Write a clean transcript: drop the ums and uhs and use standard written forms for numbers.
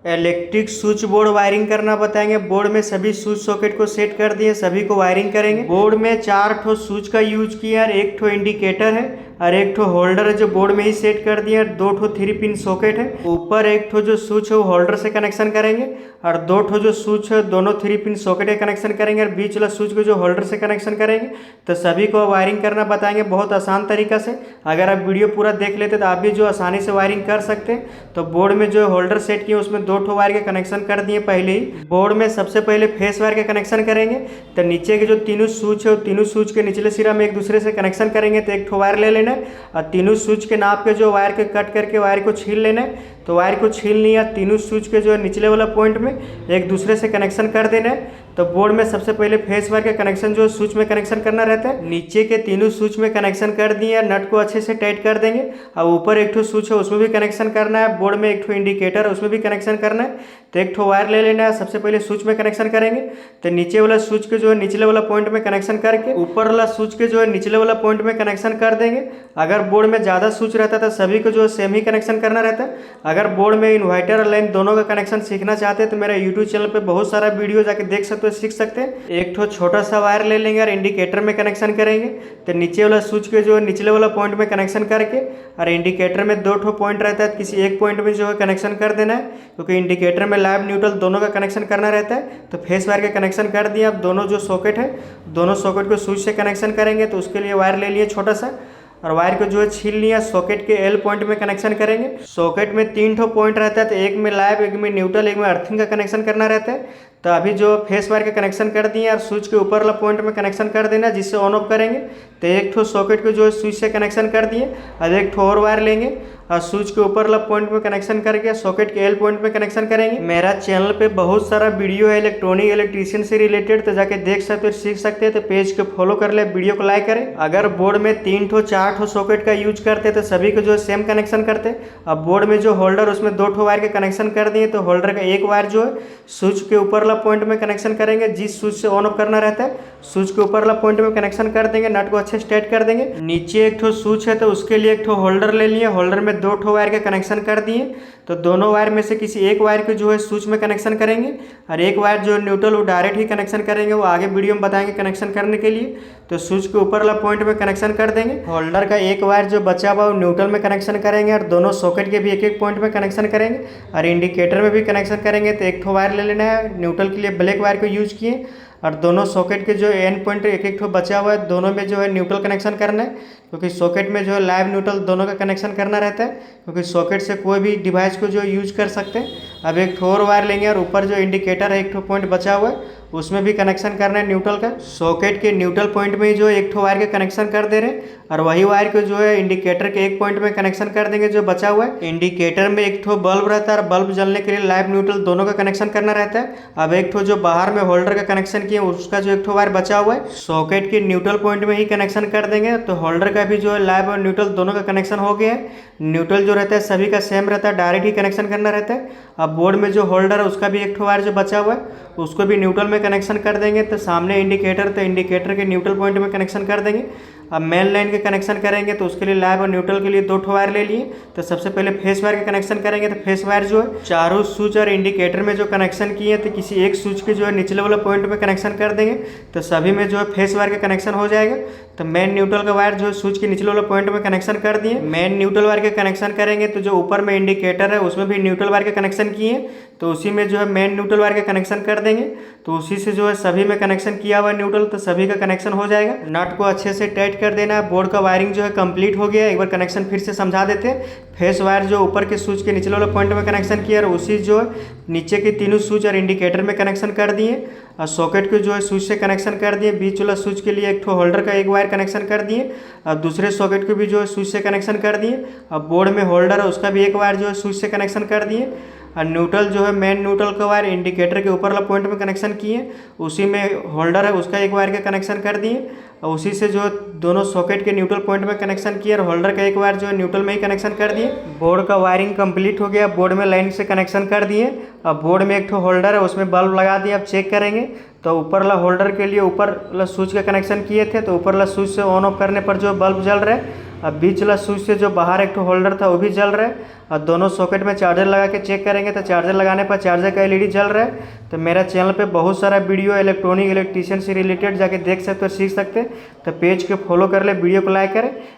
Electric switch board wiring करना बताएंगे। Board में सभी स्विच सॉकेट को सेट कर दिए, सभी को वायरिंग करेंगे। बोर्ड में 4 ठो स्विच का यूज किया और 1 ठो इंडिकेटर है और 1 ठो होल्डर है जो बोर्ड में ही सेट कर दिया। 2 ठो 3 पिन सॉकेट है। ऊपर 1 ठो जो स्विच है वो होल्डर से कनेक्शन करेंगे और 2 ठो जो स्विच है दोनों 3 पिन सॉकेट के कनेक्शन करेंगे और बीच वाला स्विच को जो होल्डर से कनेक्शन करेंगे। तो सभी को वायरिंग करना बताएंगे बहुत आसान तरीका से। अगर आप वीडियो पूरा देख लेते तो आप भी जो आसानी से वायरिंग कर सकते हैं। तो बोर्ड में जो होल्डर सेट किए उसमें 2 ठो वायर के कनेक्शन कर दिए पहले ही। बोर्ड में सबसे पहले फेस वायर के कनेक्शन करेंगे। तो नीचे के जो तीनों स्विच है तीनों स्विच के निचले सिरा में एक दूसरे से कनेक्शन करेंगे। तो 1 ठो वायर ले लेना है और तीनों स्विच के नाप के जो वायर के कट करके वायर को छील लेना है। तो वायर को छील लिया, तीनों स्विच के जो है निचले वाला पॉइंट में एक दूसरे से कनेक्शन कर देना है। तो बोर्ड में सबसे पहले फेस वायर का कनेक्शन जो स्विच में कनेक्शन करना रहता है। नीचे के तीनों स्विच में कनेक्शन कर दिए, नट को अच्छे से टाइट कर देंगे। और ऊपर 1 ठो स्विच है उसमें भी कनेक्शन करना है। बोर्ड में 1 ठो इंडिकेटर है उसमें भी कनेक्शन करना है। तो 1 ठो वायर ले लेना है, सबसे पहले स्विच में कनेक्शन करेंगे। तो नीचे वाला स्विच के जो है निचले वाला पॉइंट में कनेक्शन करके ऊपर वाला स्विच के जो है निचले वाला पॉइंट में कनेक्शन कर देंगे। अगर बोर्ड में ज़्यादा स्विच रहता है तो सभी को जो है सेम ही कनेक्शन करना रहता है। अगर बोर्ड में इन्वर्टर और लाइन दोनों का कनेक्शन सीखना चाहते हैं तो मेरा यूट्यूब चैनल पे बहुत सारा वीडियो जाके देख सकते हो, सीख सकते हैं। 1 ठो छोटा सा वायर ले लेंगे और इंडिकेटर में कनेक्शन करेंगे। तो नीचे वाला स्विच के जो है निचले वाला पॉइंट में कनेक्शन करके और इंडिकेटर में 2 ठो पॉइंट रहता है, किसी एक पॉइंट में जो है कनेक्शन कर देना है क्योंकि इंडिकेटर में लाइव न्यूट्रल दोनों का कनेक्शन करना रहता है। तो फेस वायर के कनेक्शन कर दिया। अब दोनों जो सॉकेट है दोनों सॉकेट को स्विच से कनेक्शन करेंगे। तो उसके लिए वायर ले लिए छोटा सा और वायर को जो है छील लिया, सॉकेट के एल पॉइंट में कनेक्शन करेंगे। सॉकेट में 3 ठो पॉइंट रहता है, तो एक में लाइव, एक में न्यूट्रल, एक में अर्थिंग का कनेक्शन करना रहता है। तो अभी जो फेस वायर का कनेक्शन कर दिए और स्विच के ऊपर वाला पॉइंट में कनेक्शन कर देना जिससे ऑन ऑफ करेंगे। तो 1 ठो सॉकेट को जो है स्विच से कनेक्शन कर दिए और 1 ठो और वायर लेंगे और स्विच के ऊपर वाला पॉइंट में कनेक्शन करके सॉकेट के एल पॉइंट में कनेक्शन करेंगे। मेरा चैनल पे बहुत सारा वीडियो है इलेक्ट्रॉनिक इलेक्ट्रीशियन से रिलेटेड, तो जाके देख सकते हो, सीख सकते हैं। तो पेज को फॉलो कर ले, वीडियो को लाइक करें। अगर बोर्ड में 3 ठो 4 ठो सॉकेट का यूज करते तो सभी को जो है सेम कनेक्शन करते। अब बोर्ड में जो होल्डर उसमें 2 ठो वायर के कनेक्शन कर दिए। तो होल्डर का एक वायर जो है स्विच के ऊपर वाला पॉइंट में कनेक्शन करेंगे, जिस स्विच से ऑन ऑफ करना रहता है स्विच के ऊपर वाला पॉइंट में कनेक्शन कर देंगे। नट को अच्छे से टाइट कर देंगे। नीचे 1 ठो स्विच है तो उसके लिए 1 ठो होल्डर ले लिए। होल्डर में 2 ठो वायर के कनेक्शन कर दिए। तो दोनों वायर में से किसी एक वायर को जो है स्विच में कनेक्शन करेंगे और एक वायर जो है न्यूट्रल वो डायरेक्ट ही कनेक्शन करेंगे, वो आगे वीडियो में बताएंगे कनेक्शन करने के लिए। तो स्विच के ऊपर वाला पॉइंट में कनेक्शन कर देंगे। होल्डर का एक वायर जो बचा हुआ वो न्यूट्रल में कनेक्शन करेंगे और दोनों सॉकेट के भी एक एक पॉइंट में कनेक्शन करेंगे और इंडिकेटर में भी कनेक्शन करेंगे। तो 1 ठो वायर ले लेना है, न्यूट्रल के लिए ब्लैक वायर को यूज किए और दोनों सॉकेट के जो एंड पॉइंट एक एक ठो बचा हुआ है दोनों में जो है न्यूट्रल कनेक्शन करना है क्योंकि सॉकेट में जो है लाइव न्यूट्रल दोनों का कनेक्शन करना रहता है क्योंकि सॉकेट से कोई भी डिवाइस को जो यूज कर सकते हैं। अब 1 ठो और वायर लेंगे और ऊपर जो इंडिकेटर है 1 ठो पॉइंट बचा हुआ है उसमें भी कनेक्शन करना है न्यूट्रल का। सॉकेट के न्यूट्रल पॉइंट में ही जो 1 ठो वायर के कनेक्शन कर दे रहे हैं और वही वायर को जो है इंडिकेटर के एक पॉइंट में कनेक्शन कर देंगे जो बचा हुआ है। इंडिकेटर में 1 ठो बल्ब रहता है और बल्ब जलने के लिए लाइव न्यूट्रल दोनों का कनेक्शन करना रहता है। अब 1 ठो जो बाहर में होल्डर का कनेक्शन किए उसका जो 1 ठो वायर बचा हुआ है सॉकेट के न्यूट्रल पॉइंट में ही कनेक्शन कर देंगे। तो होल्डर का भी जो है लाइव और न्यूट्रल दोनों का कनेक्शन हो गया है। न्यूट्रल जो रहता है सभी का सेम रहता है, डायरेक्ट ही कनेक्शन करना रहता है। अब बोर्ड में जो होल्डर है उसका भी 1 ठो वायर जो बचा हुआ है उसको भी न्यूट्रल में कनेक्शन कर देंगे। तो सामने इंडिकेटर, तो इंडिकेटर के न्यूट्रल पॉइंट में कनेक्शन कर देंगे। अब मेन लाइन के कनेक्शन करेंगे तो उसके लिए लाइव और न्यूट्रल के लिए 2 ठो वायर ले लिए। तो सबसे पहले फेस वायर का कनेक्शन करेंगे। तो फेस वायर जो है चारों स्विच और इंडिकेटर में जो कनेक्शन किए तो किसी एक स्विच के जो है निचले वाला पॉइंट में कनेक्शन कर देंगे। तो सभी में जो है फेस वायर का कनेक्शन हो जाएगा। तो मेन न्यूट्रल का वायर जो है स्विच के निचले वाला पॉइंट में कनेक्शन कर दिए। मेन न्यूट्रल वायर के कनेक्शन करेंगे तो जो ऊपर में इंडिकेटर है उसमें भी न्यूट्रल वायर के कनेक्शन किए तो उसी में जो है मेन न्यूट्रल वायर का कनेक्शन कर देंगे। तो उसी से जो है सभी में कनेक्शन किया हुआ न्यूट्रल, तो सभी का कनेक्शन हो जाएगा। नट को अच्छे से टाइट कर देना है। बोर्ड का वायरिंग जो है कंप्लीट हो गया। एक बार कनेक्शन फिर से समझा देते हैं। फेस वायर जो ऊपर के स्विच के निचले वाला पॉइंट में कनेक्शन किया और उसी जो है नीचे के तीनों स्विच और इंडिकेटर में कनेक्शन कर दिए और सॉकेट को जो है स्विच से कनेक्शन कर दिए। बीच वाला स्विच के लिए 1 ठो होल्डर का एक वायर कनेक्शन कर दिए और दूसरे सॉकेट को भी जो है स्विच से कनेक्शन कर दिए। अब बोर्ड में होल्डर है उसका भी एक वायर जो है स्विच से कनेक्शन कर दिए और न्यूट्रल जो है मेन न्यूट्रल का वायर इंडिकेटर के ऊपर वाला पॉइंट में कनेक्शन किए। उसी में होल्डर है उसका एक वायर का कनेक्शन कर दिए और उसी से जो दोनों सॉकेट के न्यूट्रल पॉइंट में कनेक्शन किया और होल्डर का एक वायर जो है न्यूट्रल में ही कनेक्शन कर दिए। बोर्ड का वायरिंग कंप्लीट हो गया। बोर्ड में लाइन से कनेक्शन कर दिए। अब बोर्ड में 1 ठो होल्डर है उसमें बल्ब लगा दिया। अब चेक करेंगे तो ऊपर वाला होल्डर के लिए ऊपर वाला स्विच का कनेक्शन किए थे तो ऊपर वाला स्विच से ऑन ऑफ करने पर जो बल्ब जल रहा है अब बीच वाला स्विच से जो बाहर एक होल्डर था वो भी जल रहा है, और दोनों सॉकेट में चार्जर लगा के चेक करेंगे तो चार्जर लगाने पर चार्जर का एलईडी जल रहा है। तो मेरा चैनल पे बहुत सारा वीडियो इलेक्ट्रॉनिक इलेक्ट्रीशियन से रिलेटेड जाके देख सकते हो, सीख सकते हैं। तो पेज को फॉलो कर ले, वीडियो को लाइक करें।